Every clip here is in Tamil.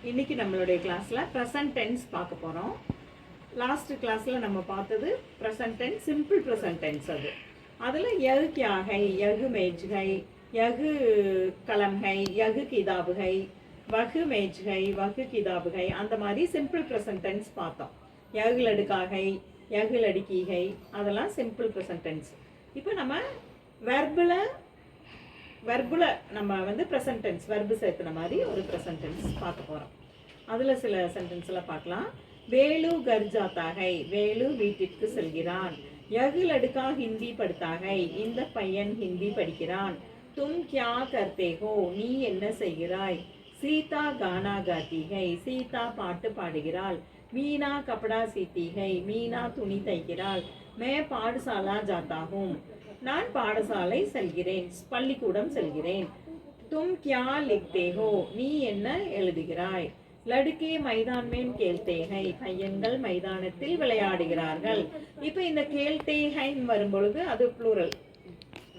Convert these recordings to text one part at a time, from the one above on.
இன்னைக்கு நம்மளுடைய கிளாஸ்ல ப்ரெசன்ட் டென்ஸ் பார்க்க போறோம். லாஸ்ட் கிளாஸ்ல நம்ம பார்த்தது present tense, simple present tense. அதுல யகு கியா ஹை, யகு மேஜ் ஹை, யகு கலம் ஹை, யகு கிதாப் ஹை, வகு மேஜ் ஹை, வகு கிதாப் ஹை, அந்த மாதிரி சிம்பிள் ப்ரெசன்ட் டென்ஸ் பார்த்தோம். யகு லடுகா ஹை, யகு லடுக்கி ஹை, அதெல்லாம் சிம்பிள் ப்ரெசன்ட் டென்ஸ். இப்போ நம்ம வெர்புல நம்ம ப்ரெசன்ட் டென்ஸ் வெர்பு சேர்த்துன மாதிரி ஒரு ப்ரெசன்ட் டென்ஸ் பார்க்க போகிறோம். அதில் சில சென்டென்ஸ்லாம் பார்க்கலாம். வேலு கர் ஜாத்தா ஹை, வேலு வீட்டிற்கு செல்கிறான். யகு லடுகா ஹிந்தி படுத்தா ஹை, இந்த பையன் ஹிந்தி படிக்கிறான். தும் கியா கர்த்தே ஹோ, நீ என்ன செய்கிறாய். சீதா கானா காத்தி ஹை, சீதா பாட்டு பாடுகிறாள். மீனா கப்படா சீத்தி ஹை, மீனா துணி தைக்கிறாள். மே பாடசாலா ஜாத்தா ஹூம், நான் பாடசாலை செல்கிறேன், பள்ளிக்கூடம் செல்கிறேன். தும் கியா லிக்தே ஹோ, நீ என்ன எழுதுகிறாய். லடுக்கே மைதான் மேன் கேல்தே ஹை, பையன்கள் மைதானத்தில் விளையாடுகிறார்கள். இப்போ இந்த கேல்தே ஹைன்னு வரும்பொழுது அது ப்ளூரல்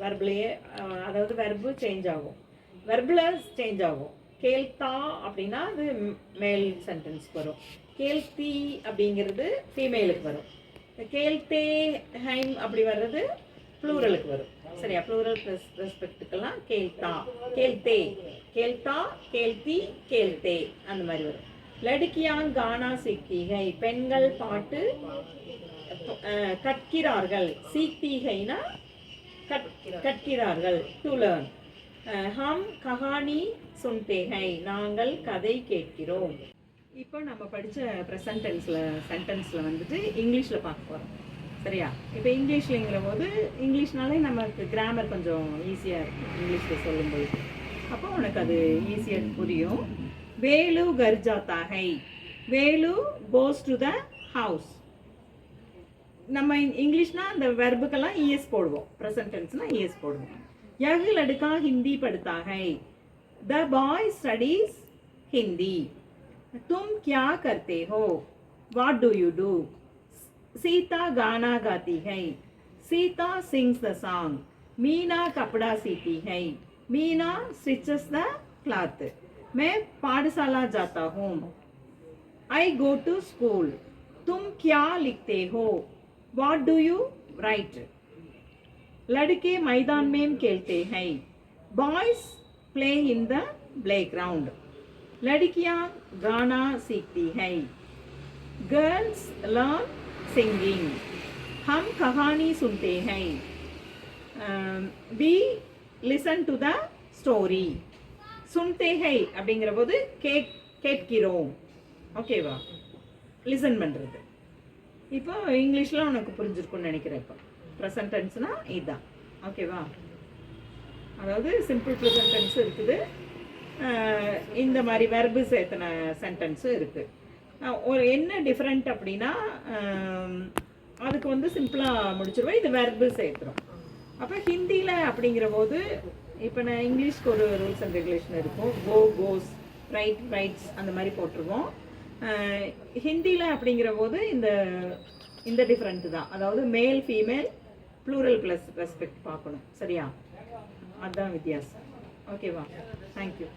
வெர்ப்லேயே, அதாவது வெர்பு சேஞ்ச் ஆகும், வெர்பில் சேஞ்ச் ஆகும். கேல்தா அப்படின்னா அது மேல் சென்டென்ஸ் வரும், கேல்தி அப்படிங்கிறது ஃபீமேலுக்கு வரும். கேல்தே ஹைம் அப்படி வர்றது ப்ளூரலுக்கு வரும். சரியா? ப்ளூரல் ரெஸ்பெக்டுக்கெல்லாம் கேல்தா, கேல்தே, கேல்தா, கேல்தி, கேல்தே அந்த மாதிரி வரும். லடுக்கியான் கானா சீக்திகை, பெண்கள் பாட்டு கற்கிறார்கள். சீக்திகைனா கற்கிறார்கள், டு லேர்ன். ஹம் கஹானி சுன்தேகை, நாங்கள் கதை கேட்கிறோம். இப்போ நம்ம படித்த ப்ரெசன்ட் சென்டென்ஸில் இங்கிலீஷில் பார்க்க போகிறோம். சரியா? இப்போ இங்கிலீஷ்லங்கிற போது இங்கிலீஷ்னாலே நமக்கு கிராமர் கொஞ்சம் ஈஸியாக இருக்கும் இங்கிலீஷில் சொல்லும்போது. அப்போ உனக்கு அது ஈஸியாக புரியும். வேலு கர் ஜாத்தா ஹை, Velu goes to the house. நம்ம இங்கிலீஷ்னா அந்த வெர்புக்கெல்லாம் இஎஸ் போடுவோம், ப்ரெசன்ட் டென்ஸ்னா இஎஸ் போடுவோம். யகு லடுக்கா ஹிந்தி படுத்தா ஹை, த பாய் ஸ்டடீஸ் ஹிந்தி. தும் கியா கர்த்தே ஹோ, what do you do. Sita गाना गाती है, Sita sings the song. Meena कपड़ा सीती है, मीना stitches the cloth. मैं पाठशाला जाता हूँ, I go to school. तुम क्या लिखते हो, what do you write. लड़के मैदान में खेलते हैं, boys play in the playground. लड़कियाँ गाना सीखती हैं, girls learn singing. हम कहानी सुनते हैं, we listen to the story. सुनते हैं அப்படிங்கிற போது கேட்கிறோம். ஓகேவா? லிசன் பண்ணுறது. இப்போ இங்கிலீஷில் உனக்கு புரிஞ்சிருக்குன்னு நினைக்கிறேன். இப்போ ப்ரெசன்ட் டென்ஸ்னால் இதுதான். ஓகேவா? அதாவது சிம்பிள் ப்ரெசன்ட் டென்ஸ் இருக்குது, இந்த மாதிரி வெர்பு சேர்த்தன சென்டென்ஸும் இருக்குது. ஒரு என்ன டிஃப்ரெண்ட் அப்படின்னா, அதுக்கு சிம்பிளாக முடிச்சிருவோம், இது வெர்பு சேர்த்துரும். அப்போ ஹிந்தியில் அப்படிங்கிற போது இப்போ நான் இங்கிலீஷ்க்கு ஒரு ரூல்ஸ் அண்ட் ரெகுலேஷன் இருக்கும், கோ கோஸ், ரைட் ரைட்ஸ் அந்த மாதிரி போட்டுருவோம். ஹிந்தியில் அப்படிங்கிற போது இந்த டிஃப்ரெண்ட்டு தான், அதாவது male female plural plus respect பார்க்கணும். சரியா? அதுதான் வித்தியாசம். ஓகேவா? தேங்க்யூ.